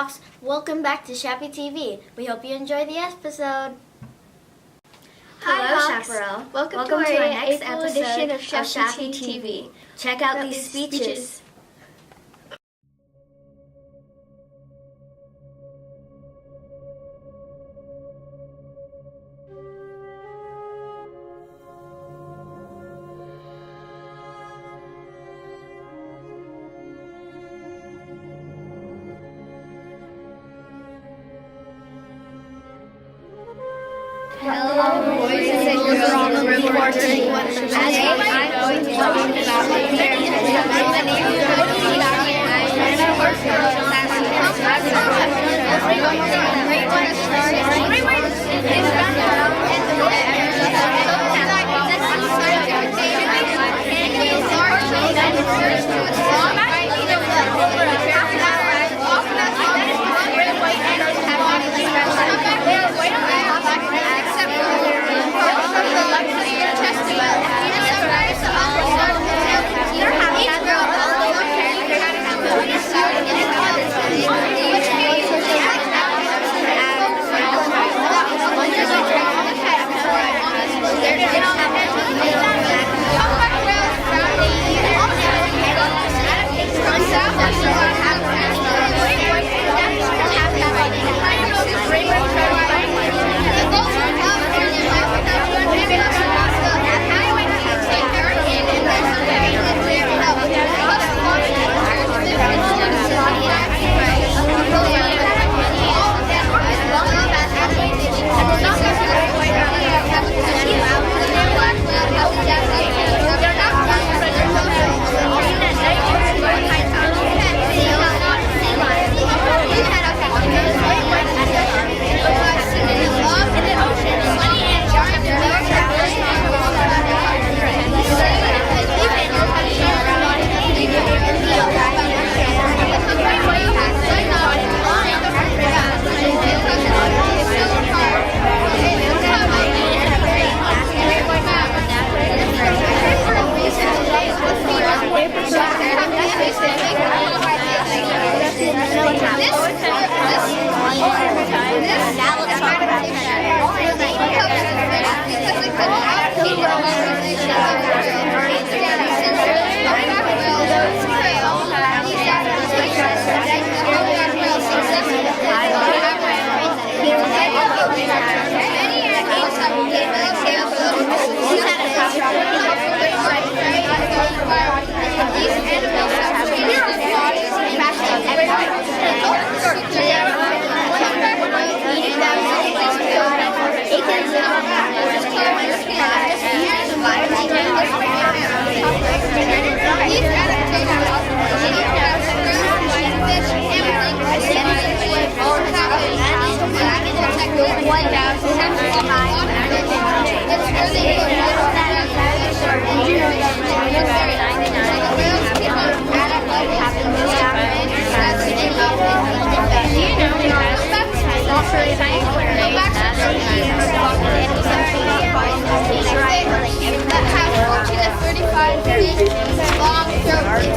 Hawks, welcome back to CHAPPIE TV. We hope you enjoy the episode. Hello, Chaparral. Welcome to our next April episode edition of CHAPPIE TV. Check out these speeches. Hello, boys and girls, reporting. As I'm going to talk about my parents. My name is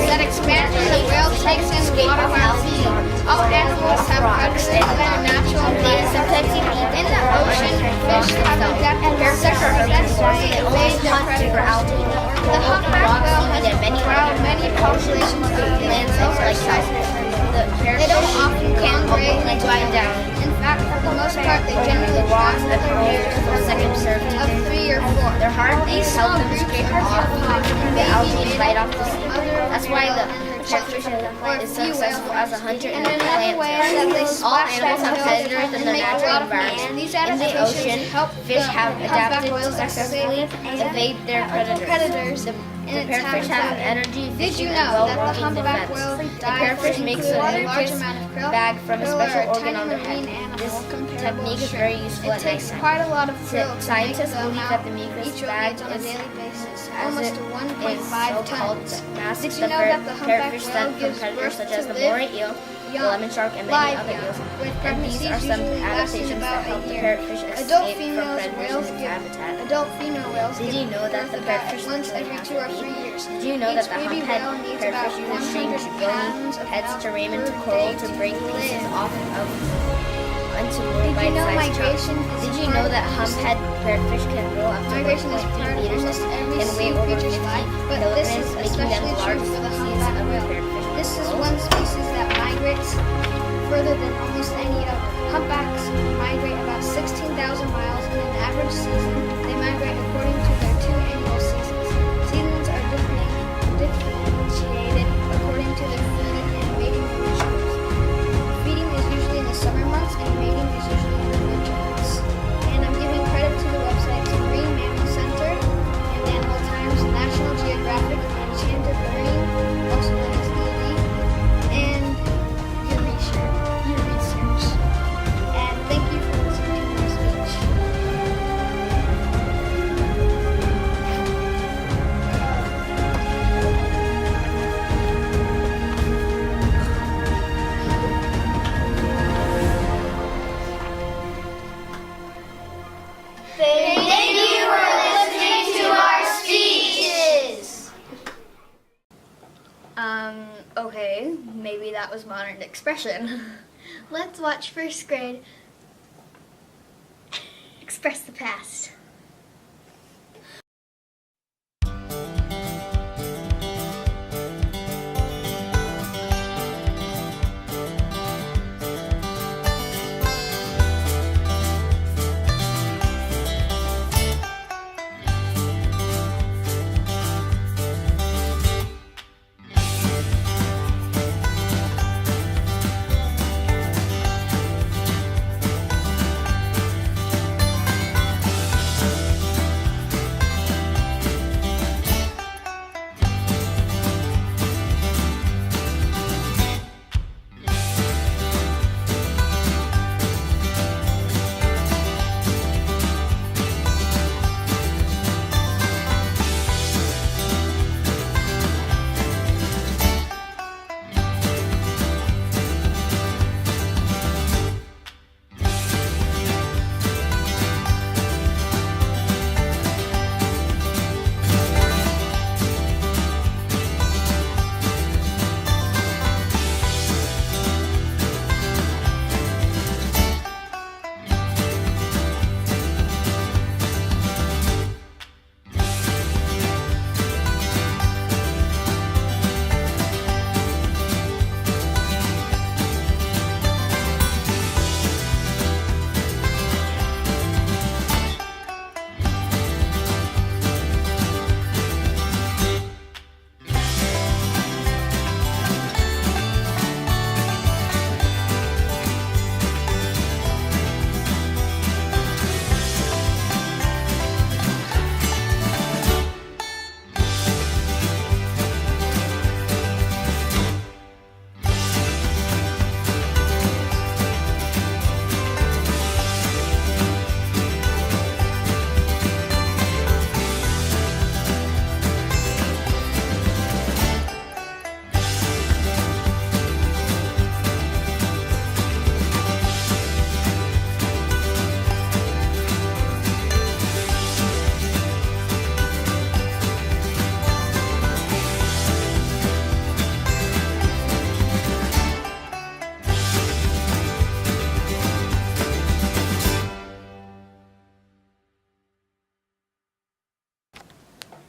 that expand from the whale takes in water bodies. All animals have predators that are natural needs. In the ocean, fish have adapted separate to evade their predators. The humpback whale has many populations of landslide like they don't often congregate and die down. In fact, for the most part, they generally pass the years of 3 or 4. Their heartbeats help them scrape off the algae right off the sea. That's why the catfish is successful as a hunter in the plant. All animals have predators in their natural environment. In the ocean, fish have adapted to successfully evade their predators. The parrotfish have energy efficient and well-working defense. The parrotfish makes a mucus bag from a special organ on their head. This technique is very useful at night time. Scientists believe that the mucus bag is almost 1.5 tons. Masks the parrotfish scent from predators such as the moray eel, the lemon shark, and many live other young, eels. with And these pregnancies are some usually lasting adaptations about that help a the year. parrotfish Adult escape from females predators whales in its give habitat. adult female whales Did give you know that birth the about parrotfish once literally every have 2 or to 3 eat? years. Did you know Each that the baby humphead whale needs about parrotfish uses strange 100 bony pounds of heads to milk ram per into coral day to break pieces live. off of into Did you know bite-sized chunks? migration is Did a you part know of that this? humphead parrotfish can grow up to Migration is 1.3 part of meters almost every and weigh sea over creature's 50 life, but kilograms, this is making them especially the true largest for the species humpback of whale. parrotfish in This the is world. one species that migrates further than almost any other. Humpbacks migrate about 16,000 miles in an average season. They migrate according to their 2 annual seasons. Seasons are differentiated according to their food and mating rituals. Feeding is usually in the summer months and mating is usually in the winter months. And I'm giving credit to the websites Marine Mammal Center and Animal Times, National Geographic, Enchanted Learning, also known as ELE, and your research. And thank you for listening to my speech. Thank you for listening to our speeches. Okay, maybe that was modern expression. Let's watch first grade express the past.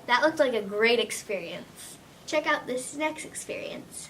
That looked like a great experience. Check out this next experience.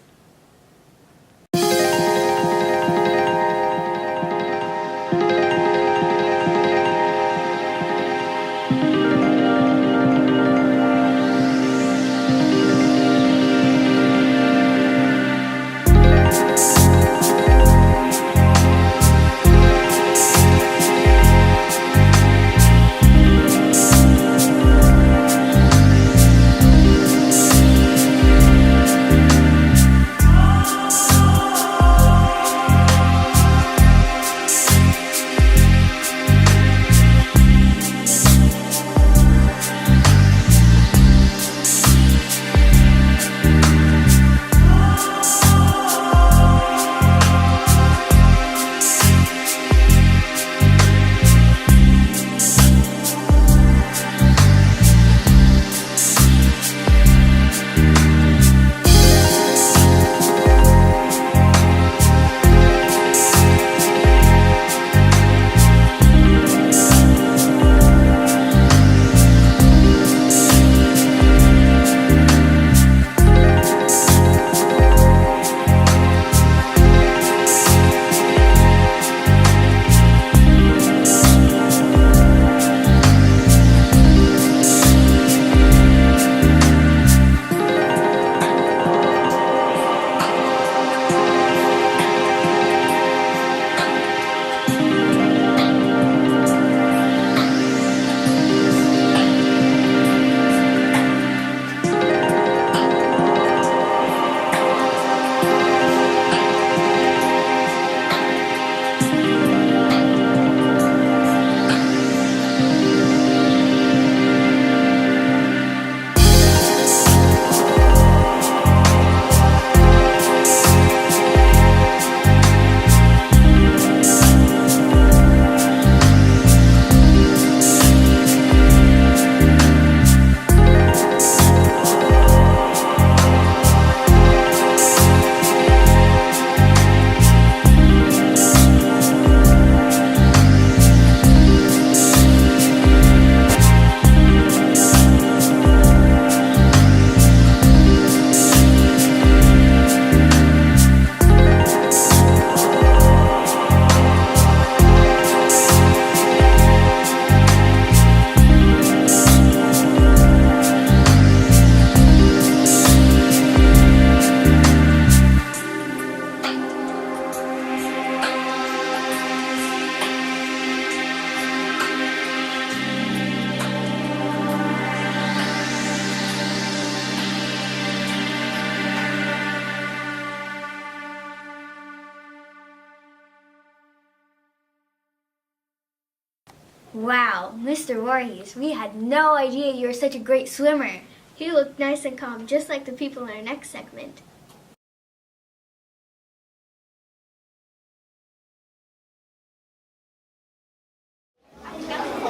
Wow, Mr. Voorhees, we had no idea you were such a great swimmer. You looked nice and calm, just like the people in our next segment.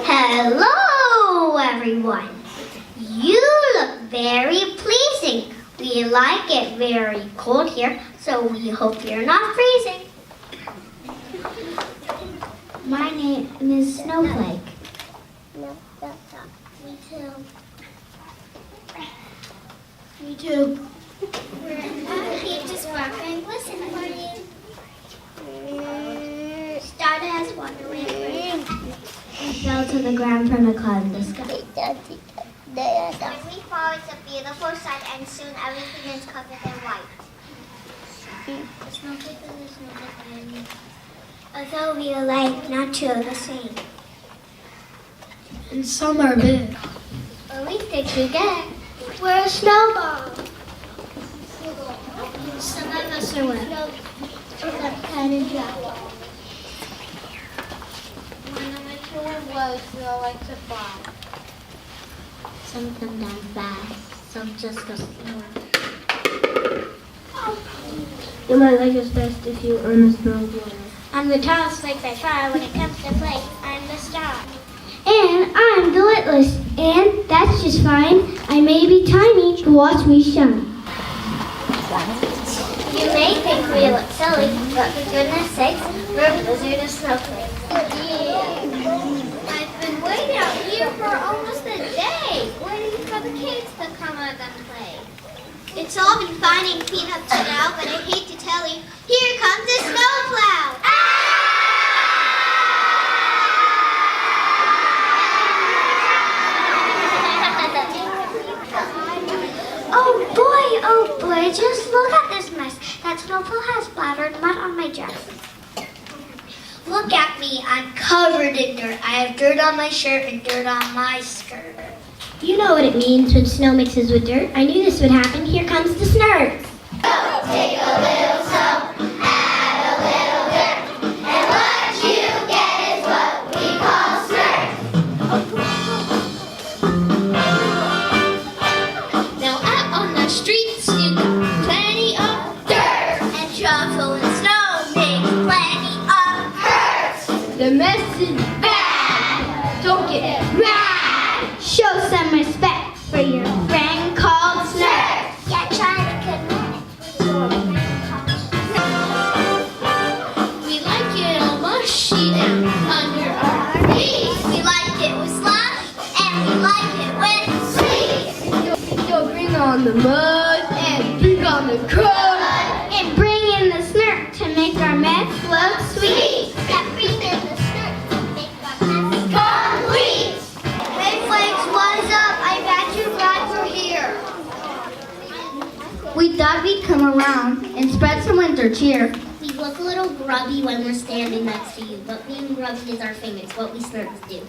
Hello, everyone. You look very pleasing. We like it very cold here, so we hope you're not freezing. My name is Snowflake. No, that's not. Me too. Me too. We're here just walking. Listen for you. Started as Wonderland. I fell to the ground from a cloud in the sky. When we fall, it's a beautiful sight, and soon everything is covered in white. The snowflake and the snowflake. Although we are like not two of the same. And some are big. But we stick together. We're a snowball. Some of us are wet. That kind of dry. When the winter was, we all like to fly. Some come down fast, some just go slower. You might like us best if you earn a snowboarder. I'm the tallest flake by far. When it comes to flakes, I'm the star. And I'm the litless, and that's just fine. I may be tiny, but watch me shine. You may think we look silly, but for goodness sakes, we're a blizzard of snowflakes. I've been waiting out here for almost a day, waiting for the kids to come out and play. It's all been fine and clean up to now, but I hate to tell you, here comes the snowplow! Oh boy, just look at this mess. That snowfall has splattered mud on my dress. Look at me, I'm covered in dirt. I have dirt on my shirt and dirt on my skirt. You know what it means when snow mixes with dirt. I knew this would happen. Here comes the snurf. Take a little snow, add a little dirt, and what you get is what we call snurf. Now out on the streets you got plenty of dirt, and shovel and snow makes plenty of hurt. The mess is bad. Don't get mad. Show some respect for your friend called Snurf. Yeah, try to connect with your friend called Snurf. We like it all mushy down under our knees. We like it with slush, and we like it with sleeves. Yo, bring on the mud and bring on the crud and bring in the Snurf to make our mess look sweet. That bring in the snurf to make our mess complete. Hey Flakes, what's up? I'm actually glad you're here. We thought we'd come around and spread some winter cheer. We look a little grubby when we're standing next to you, but being grubby is our thing. It's what we Snurfs do.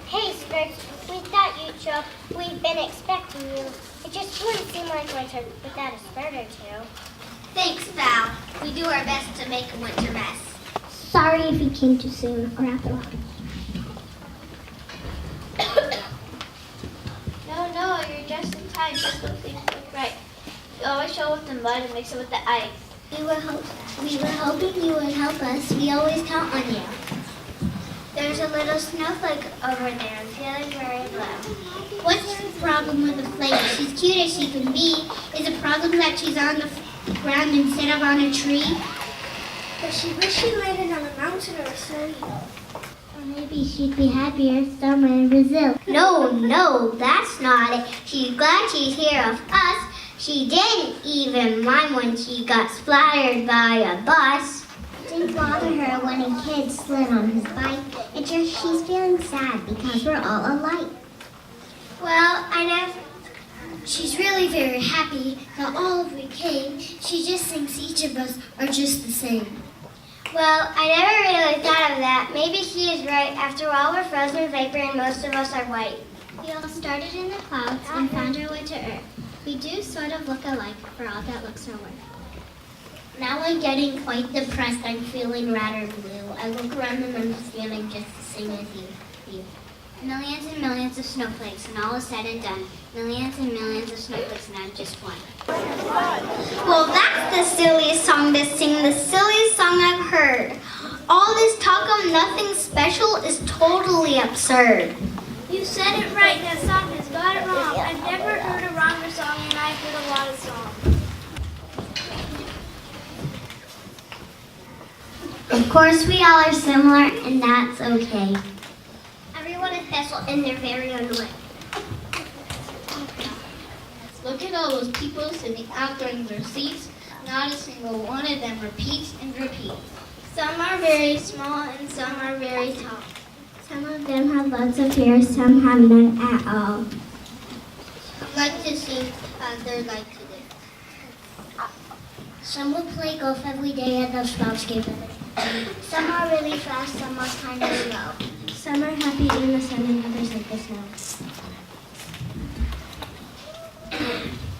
Hey, Skirts, we thought you'd show up. We've been expecting you. It just wouldn't seem like winter without a skirt or two. Thanks, Val. We do our best to make a winter mess. Sorry if you came too soon or at the wrong. No, you're just in time. Just look things look right. You always show with the mud and mix it with the ice. We were hoping you would help us. We always count on you. There's a little snowflake over there. I'm feeling very low. What's the problem with the flake? She's cute as she can be. Is the problem that she's on the ground instead of on a tree? But she wished she landed on a mountain or a snowy hill. Or maybe she'd be happier somewhere in Brazil. No, that's not it. She's glad she's here with us. She didn't even mind when she got splattered by a bus. It didn't bother her when a kid slid on his bike. It's just she's feeling sad because we're all alike. Well, she's really very happy that all of we came. She just thinks each of us are just the same. Well, I never really thought of that. Maybe she is right. After all, we're frozen vapor and most of us are white. We all started in the clouds and found our way to Earth. We do sort of look alike for all that looks our way. Now I'm getting quite depressed. I'm feeling rather blue. I look around and understand I'm just the same as you. you. Millions and millions of snowflakes, and all is said and done. Millions and millions of snowflakes, and I'm just one. Well, that's the silliest song to sing, the silliest song I've heard. All this talk of nothing special is totally absurd. You said it right. That song has got it wrong. I've never heard a wronger song, and I've heard a lot of songs. Of course, we all are similar, and that's okay. Everyone is special in their very own way. Look at all those people sitting out there in their seats. Not a single one of them repeats and repeats. Some are very small, and some are very tall. Some of them have lots of hair, some have none at all. I'd like to see their like to do. Some will play golf every day at the Sprouts game. Some are really fast, some are kind of slow. Some are happy in the sun and others like the snow.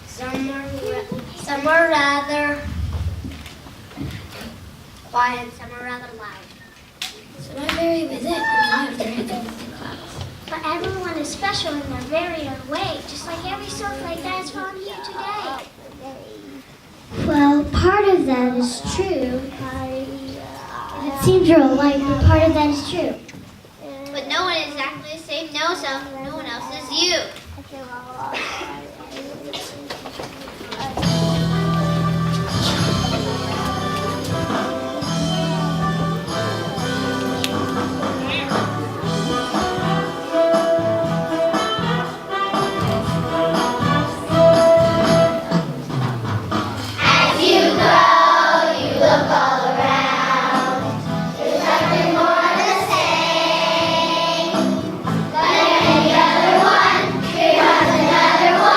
Some are rather quiet, some are rather loud. Some are very with it and live their heads above the clouds. But everyone is special in their very own way, just like every snowflake that is found here today. Well, part of that is true. It seems you're alike, but part of that is true. But no one is exactly the same. No one else is you. Another one.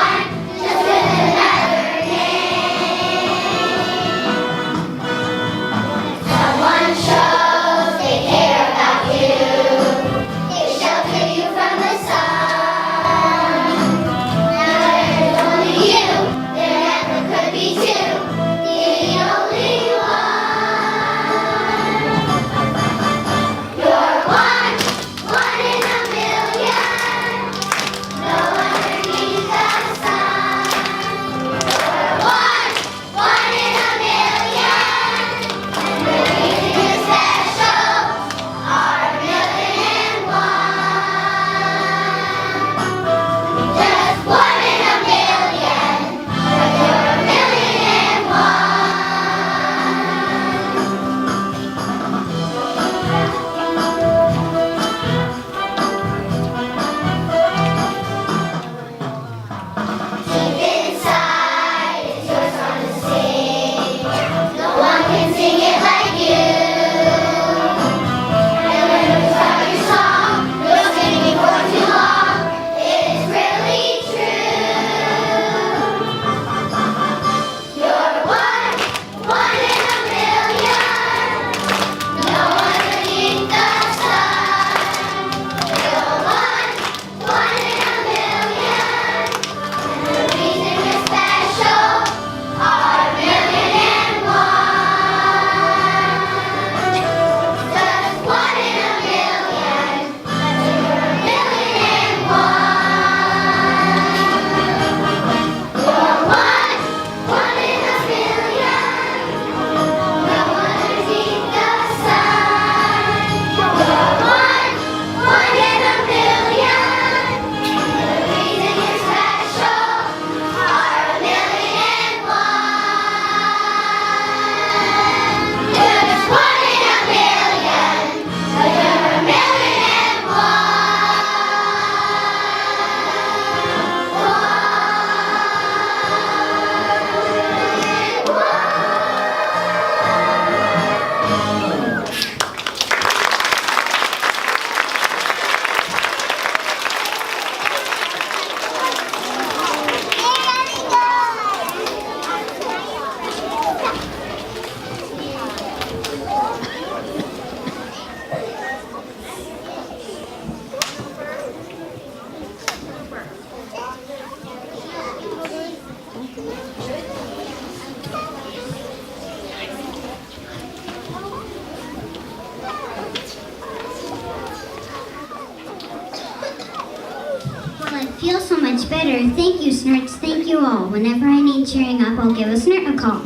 better. Thank you, Snurts. Thank you all. Whenever I need cheering up, I'll give a Snurt a call.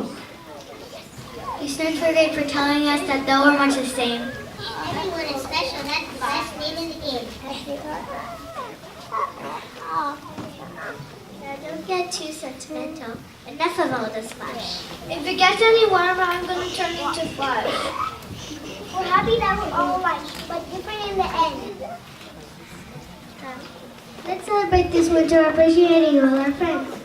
You Snurts were great for telling us that though we're much the same. Everyone is special. That's the best name in the game. Now don't get too sentimental. Enough of all this flash. If it gets any warmer, I'm going to turn into flash. We're happy that we're all alike, but different in the end. Let's celebrate this winter appreciating all our friends.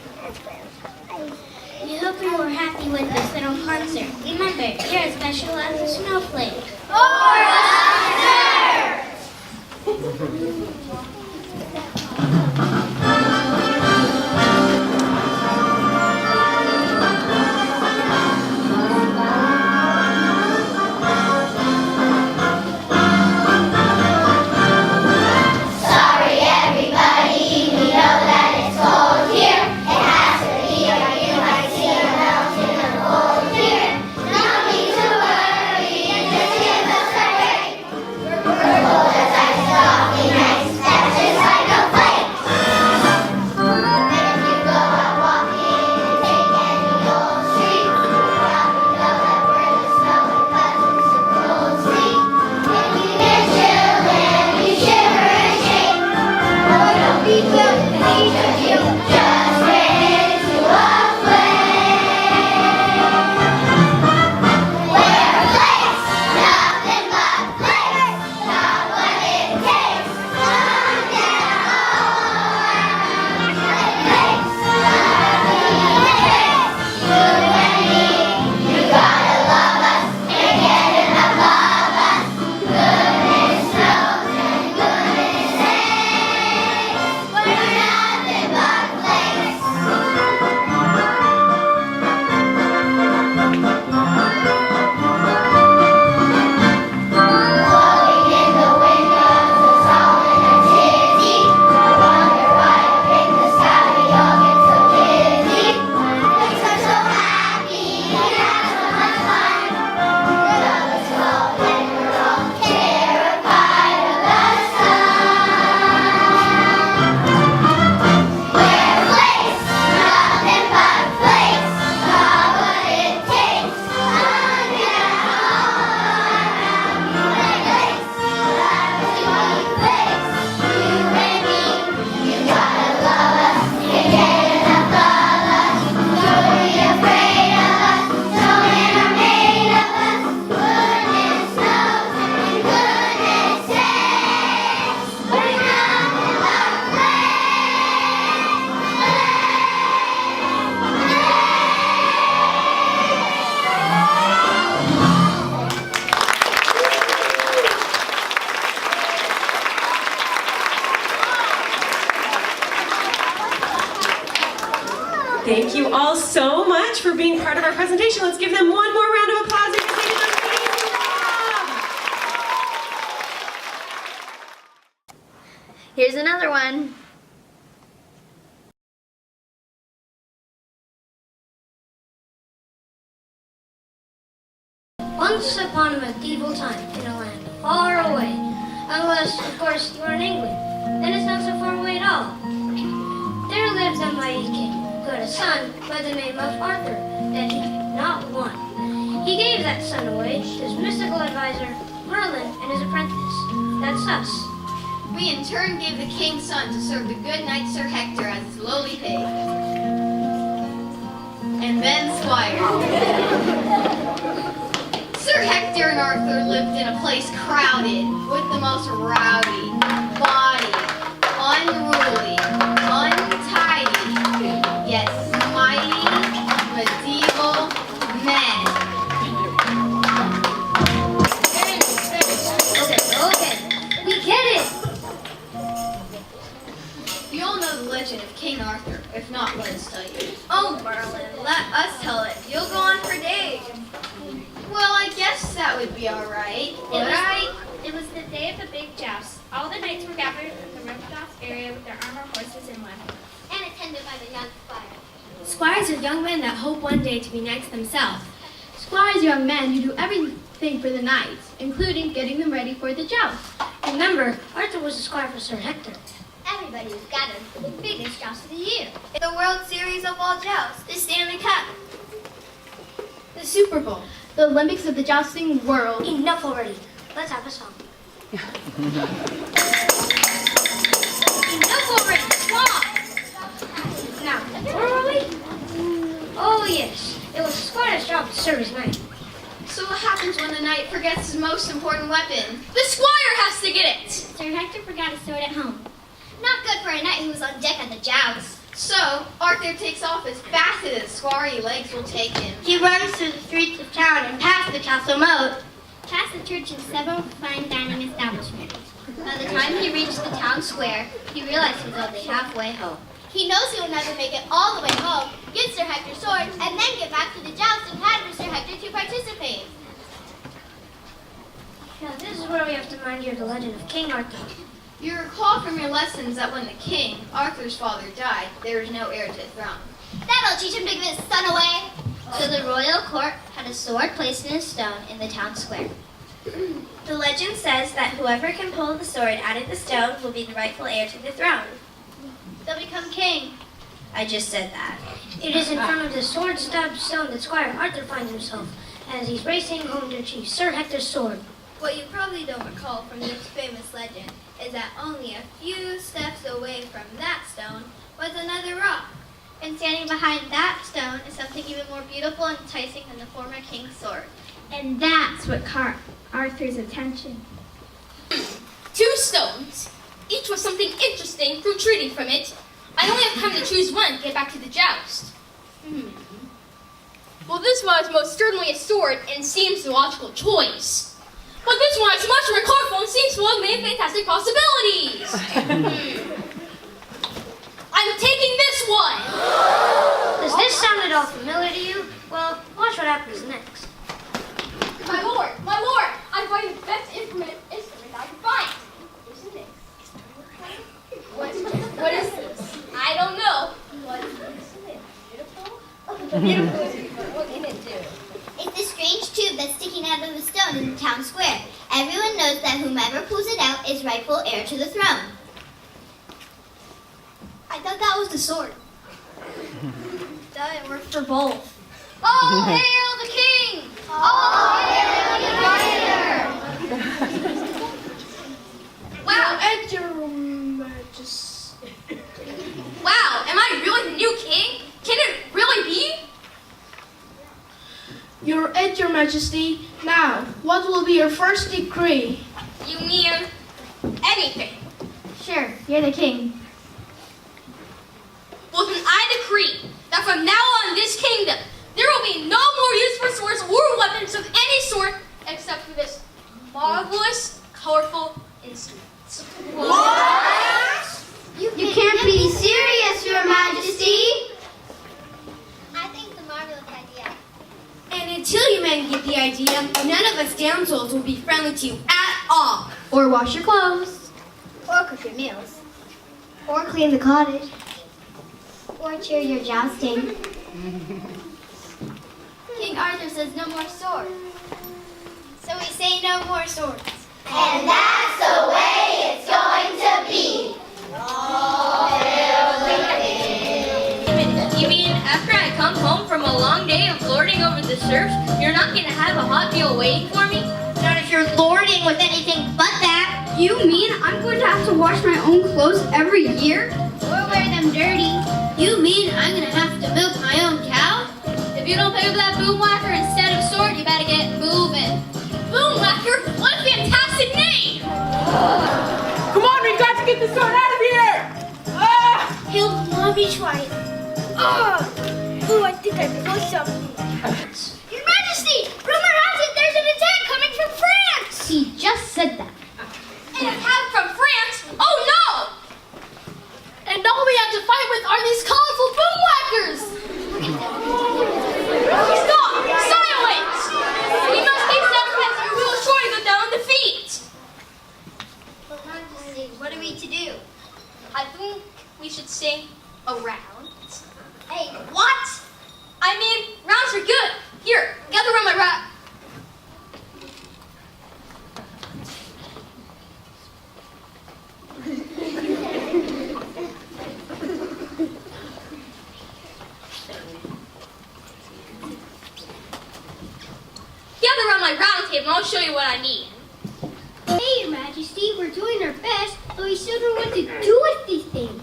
We hope you were happy with this little concert. Remember, you're as special as a snowflake. Thank you all so much for being part of our presentation. Let's give them one more round of applause because they did an amazing job. Here's another one. Once upon a medieval time, in a land far away, unless, of course, you are in England, then it's not so far away at all. There lives a mighty king who had a son by the name of Arthur, that he did not want. He gave that son away to his mystical advisor, Merlin, and his apprentice. That's us. We in turn gave the king's son to serve the good knight Sir Hector as his lowly page. And then squire. Sir Hector and Arthur lived in a place crowded with the most rowdy, bawdy, unruly, untidy, yet mighty medieval men. Okay, we get it! You all know the legend of King Arthur. If not, let us tell you. Oh, Merlin, let us tell it. You'll go on for days. Well, I guess that would be all right. It was the day of the big joust. All the knights were gathered in the roped off area with their armor, horses, and weapons. And attended by the young squire. Squires are young men that hope one day to be knights themselves. Squires are young men who do everything for the knights, including getting them ready for the joust. Remember, Arthur was a squire for Sir Hector. Every everybody was gathered for the biggest joust of the year. The World Series of all jousts, the Stanley Cup, The Super Bowl. The Olympics of the jousting world. Enough already. Let's have a song. Enough already. Stop. Now, where were we? Oh yes, it was Squire's job to serve his knight. So what happens when the knight forgets his most important weapon? The squire has to get it! Sir Hector forgot his sword at home. Not good for a knight who was on deck at the joust. So, Arthur takes off as fast as his squirry legs will take him. He runs through the streets of town and past the castle moat, past the church and several fine dining establishments. By the time he reached the town square, he realized he was only halfway home. He knows he will never make it all the way home, get Sir Hector's sword, and then get back to the joust and have Sir Hector to participate. Now this is where we have to mind you of the legend of King Arthur. You recall from your lessons that when the king, Arthur's father, died, there was no heir to the throne. That'll teach him to give his son away. So the royal court had a sword placed in a stone in the town square. The legend says that whoever can pull the sword out of the stone will be the rightful heir to the throne. They'll become king. I just said that. It is in front of the sword-stabbed stone that Squire Arthur finds himself as he's racing home to achieve Sir Hector's sword. What you probably don't recall from this famous legend is that only a few steps away from that stone was another rock. And standing behind that stone is something even more beautiful and enticing than the former king's sword. And that's what caught Arthur's attention. 2 stones, each with something interesting protruding from it. I only have time to choose one to get back to the joust. Well, this one is most certainly a sword and seems the logical choice. But this one is much more colorful and seems full of many fantastic possibilities. I'm taking this one. Does this sound at all familiar to you? Well, watch what happens next. My lord, I'm finding the best instrument I can find. Isn't it? What is this? I don't know. What is it? Beautiful? What can it do? It's the strange tube that's sticking out of the stone in the town square. Everyone knows that whomever pulls it out is rightful heir to the throne. I thought that was the sword. That it worked for both. All hail the king! All hail the fighter! Wow, And your majesty. wow, am I really the new king? Can it really be? Your Majesty. Now, what will be your first decree? You mean anything? Sure, you're the king. Well, then I decree that from now on in this kingdom, there will be no more use for swords or weapons of any sort except for this marvelous, colorful instrument. What? You can't be serious, Your Majesty. I think it's a marvelous idea. And until you men get the idea, none of us damsels will be friendly to you at all. Or wash your clothes. Or cook your meals. Or clean the cottage. Or cheer your jousting. King Arthur says no more swords. So we say no more swords. And that's the way it's going to be. You mean after I come home from a long day of lording over the serfs, you're not going to have a hot meal waiting for me? Not if you're lording with anything but that. You mean I'm going to have to wash my own clothes every year? Or wear them dirty. You mean I'm gonna have to milk my own cow? If you don't pay for that boom whacker instead of sword, you better get moving. Boom whacker? What a fantastic name! Come on, we've got to get the sword out of here! He'll love me twice. Oh, I think I broke something. Your Majesty, rumor has it there's an attack coming from France. He just said that. An attack from France? Oh no! And all we have to fight with are these colorful boom whackers! Stop! Silence! We must take sacrifice or we will surely go down in defeat! Your Majesty, what are we to do? I think we should sing a round. Hey, What? I mean, rounds are good. Here, gather around my rap. Gather around my round table and I'll show you what I mean. Hey, Your Majesty, we're doing our best, but we still don't know what to do with these things.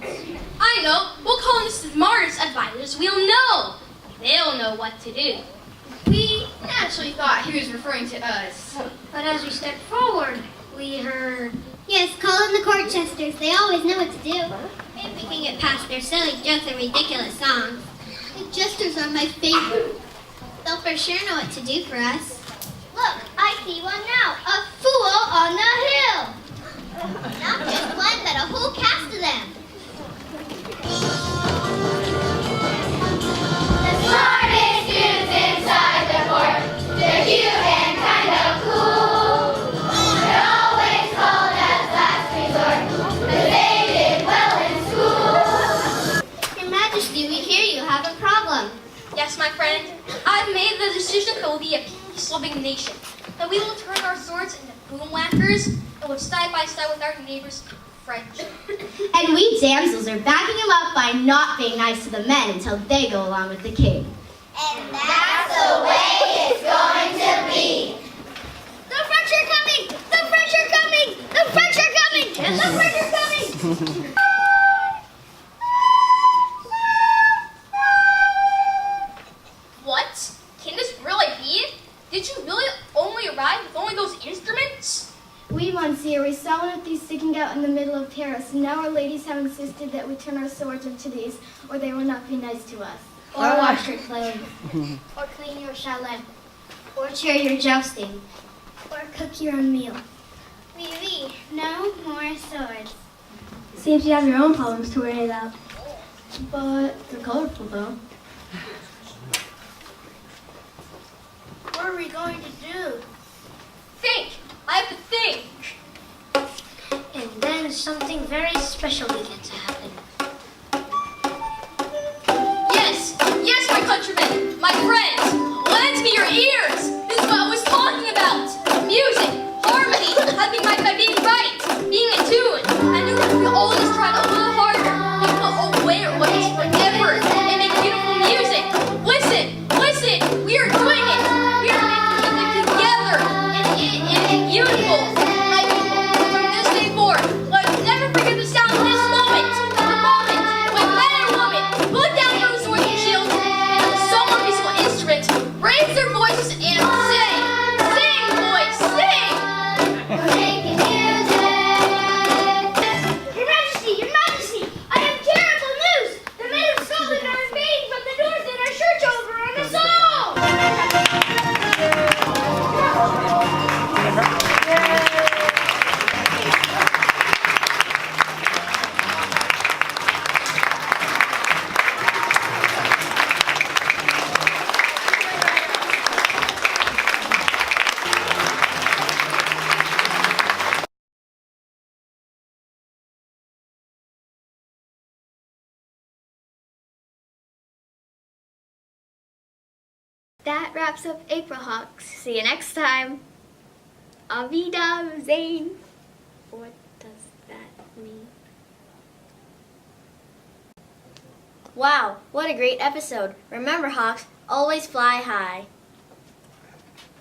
I know. We'll call them the smartest advisors. We'll know. They'll know what to do. We naturally thought he was referring to us. But as we stepped forward, we heard... Yes, call in the court jesters. They always know what to do. If we can get past their silly jokes and ridiculous songs. The jesters are my favorite. They'll for sure know what to do for us. Look, I see one now. A fool on the hill. Not just one, but a whole cast of them. The smartest dudes inside the court. They're cute and kind of cool. They're always called as last resort, 'cause they did well in school. Your Majesty, we hear you have a problem. Yes, my friend. I've made the decision that we'll be a peace-loving nation. That we will turn our swords into boom whackers and work side by side with our neighbors' friendship. And we damsels are backing him up by not being nice to the men until they go along with the king. And that's the way it's going to be. The French are coming! The French are coming! The French are coming! The French are coming! What? Can this really be? Did you really only arrive with only those instruments? We, Monsieur, we saw one of these sticking out in the middle of Paris, and now our ladies have insisted that we turn our swords into these, or they will not be nice to us. Or wash your clothes. Or clean your chalet. Or cheer your jousting. Or cook your own meal. Oui, no more swords. Seems you have your own problems to worry about. But they're colorful, though. What are we going to do? Think! I have to think! And then something very special began to happen. Yes! Yes, my countrymen! My friends! Lend me your ears! This is what I was talking about! Music! Harmony! Having by being right! Being in tune! I knew that if we always tried a little harder, we could aware what is forever and make beautiful music! Listen! Listen! We are doing it! We are making music together! And it is beautiful! My people, from this day forward, let's never forget the sound of this moment! The moment when men and women put down their swords and shields and with a song or musical instrument, raise their voices and sing! Sing, boys, sing! We're making music! Your Majesty, I have terrible news! The men of Scotland are invading from the north and are search over on us all! That wraps up April Hawks. See you next time. Avida Zane. What does that mean? Wow, what a great episode. Remember, Hawks, always fly high.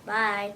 Bye.